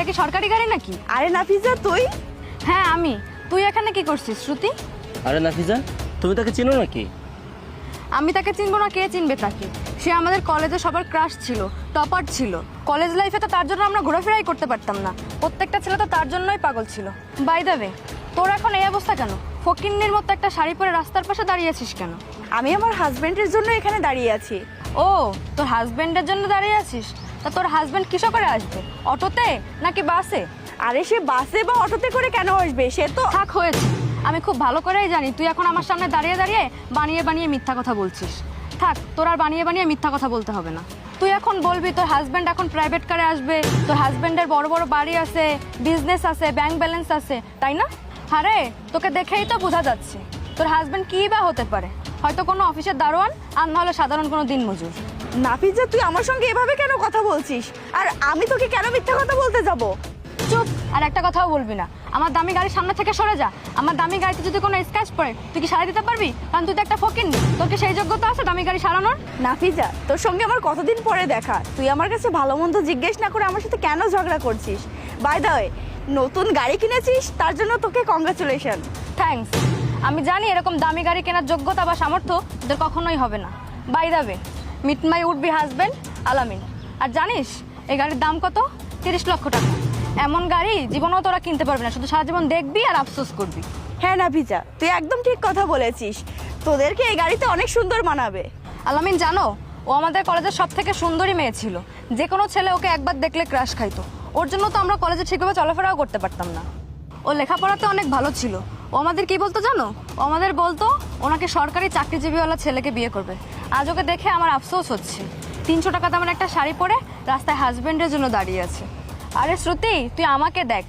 কি সরকারি গাড়ি নাকি? আরে নাফিজা তুই? হ্যাঁ আমি। তুই এখানে কি করছিস শ্রুতি? আরে নাফিজা, তুমি তাকে চিনো নাকি? আমি তাকে চিনবো না, কে চিনবে তাকে? সে আমাদের কলেজে সবার ক্রাশ ছিল, টপার ছিল। কলেজ লাইফে তো তার জন্য আমরা ঘোরাফেরাই করতে পারতাম না। প্রত্যেকটা ছেলে তো তার জন্যই পাগল ছিল। বাই দ্য ওয়ে, তোর এখন এই অবস্থা কেন? ফকিন্নির মতো একটা শাড়ি পরে রাস্তার পাশে দাঁড়িয়েছিস কেন? আমি আমার হাজবেন্ডের জন্য এখানে দাঁড়িয়ে আছি। ও, তোর হাজবেন্ডের জন্য দাঁড়িয়ে আছিস? তা তোর হাজবেন্ড কিসে করে আসবে? অটোতে নাকি বাসে? আরে সে বাসে বা অটোতে করে কেন আসবে? সে তো থাক হয়েছে। আমি খুব ভালো করেই জানি তুই এখন আমার সামনে দাঁড়িয়ে দাঁড়িয়ে বানিয়ে বানিয়ে মিথ্যা কথা বলছিস। থাক, তোর আর বানিয়ে বানিয়ে মিথ্যা কথা বলতে হবে না। তুই এখন বলবি তোর হাজবেন্ড এখন প্রাইভেট কারে আসবে, তোর হাজবেন্ডের বড় বড় বাড়ি আছে, বিজনেস আছে, ব্যাংক ব্যালেন্স আছে, তাই না? আরে তোকে দেখেই তো বোঝা যাচ্ছে তোর হাজবেন্ড কী বা হতে পারে। হয়তো কোনো অফিসের দারোয়ান, আর নাহলে সাধারণ কোনো দিনমজুর। নাফিজা তুই আমার সঙ্গে এভাবে কেন কথা বলছিস? আর আমি তোকে কেন মিথ্যা কথা বলতে যাব? চুপ, আর একটা কথাও বলবি না। আমার দামি গাড়ির সামনে থেকে সরে যা। আমার দামি গাড়িতে যদি কোনো স্ক্র্যাচ পড়ে তুই কি সারাই দিতে পারবি? কারণ তুই তো একটা ফকিন্নি। তোর কি সেই যোগ্যতা আছে দামি গাড়ি সারানোর? নাফিজা তোর সঙ্গে আমার কতদিন পরে দেখা, তুই আমার কাছে ভালো মন্দ জিজ্ঞেস না করে আমার সাথে কেন ঝগড়া করছিস? বাই দ্য ওয়ে, নতুন গাড়ি কিনেছিস তার জন্য তোকে কংগ্রাচুলেশন। থ্যাঙ্কস। আমি জানি এরকম দামি গাড়ি কেনার যোগ্যতা বা সামর্থ্য তোদের কখনোই হবে না। By the way, meet my would be husband Alamin. আর জানিস এই গাড়ির দাম কত? 30 লক্ষ টাকা। এমন গাড়ি জীবনেও তোরা কিনতে পারবি না, শুধু সারা জীবন দেখবি আর আফসোস করবি। হ্যাঁ নাফিজা তুই একদম ঠিক কথা বলেছিস, তোদেরকে এই গাড়িতে অনেক সুন্দর মানাবে। আলামিন জানো, ও আমাদের কলেজের সব থেকে সুন্দরী মেয়ে ছিল। যে কোনো ছেলে ওকে একবার দেখলে ক্রাশ খাইতো। ওর জন্য তো আমরা কলেজে ঠিকভাবে চলাফেরাও করতে পারতাম না। ও লেখাপড়াতে অনেক ভালো ছিল। ও আমাদের কি বলতো জানো? ও আমাদের বলতো ওনাকে সরকারি চাকরিজীবীওয়ালা ছেলেকে বিয়ে করবে। আজ ওকে দেখে আমার আফসোস হচ্ছে। 300 টাকা দামের একটা শাড়ি পরে রাস্তায় হাজবেন্ডের জন্য দাঁড়িয়ে আছে। আরে শ্রুতি, তুই আমাকে দেখ,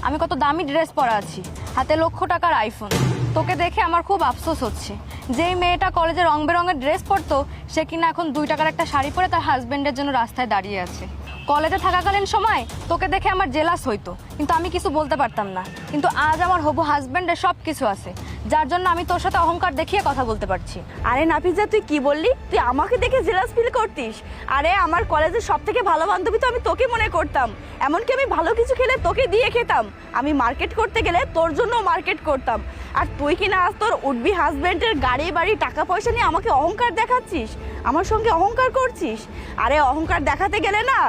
আমি কত দামি ড্রেস পরা আছি, হাতে লক্ষ টাকার আইফোন। তোকে দেখে আমার খুব আফসোস হচ্ছে। যেই মেয়েটা কলেজে রং বেরঙের ড্রেস পরতো সে কিনা এখন 2 টাকার একটা শাড়ি পরে তার হাজবেন্ডের জন্য রাস্তায় দাঁড়িয়ে আছে। কলেজে থাকাকালীন সময় তোকে দেখে আমার জেলাস হইতো, কিন্তু আমি কিছু বলতে পারতাম না। কিন্তু আজ আমার হবু হাজবেন্ডের সব কিছু আছে, যার জন্য আমি তোর সাথে অহংকার দেখিয়ে কথা বলতে পারছি। আরে নাফিজা তুই কি বললি? তুই আমাকে দেখে জেলাস ফিল করতিস? আরে আমার কলেজের সব থেকে ভালো বান্ধবী তো আমি তোকে মনে করতাম। এমনকি আমি ভালো কিছু খেলে তোকে দিয়ে খেতাম। আমি মার্কেট করতে গেলে তোর জন্য মার্কেট করতাম। আর তুই কিনা আজ তোর উডবি হাজবেন্ডের গাড়ি বাড়ি টাকা পয়সা নিয়ে আমাকে অহংকার দেখাচ্ছিস, আমার সঙ্গে অহংকার করছিস। আরে অহংকার দেখাতে গেলে না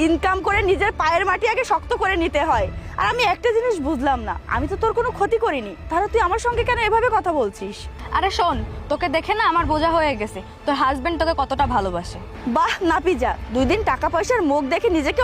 ইনকাম করে নিজের পায়ের মাটি আগে শক্ত করে নিতে হয়। আর আমি একটা জিনিস বুঝলাম না, আমি তো তোর কোনো ক্ষতি করিনি, তাহলে তুই আমার সঙ্গে কেন এভাবে কথা বলছিস? আরে শোন, তোকে দেখে না আমার বোঝা হয়ে গেছে তোর হাজবেন্ড তোকে কতটা ভালোবাসে। বাহ নাফিজা, 2 দিন টাকা পয়সার মুখ দেখে নিজেকে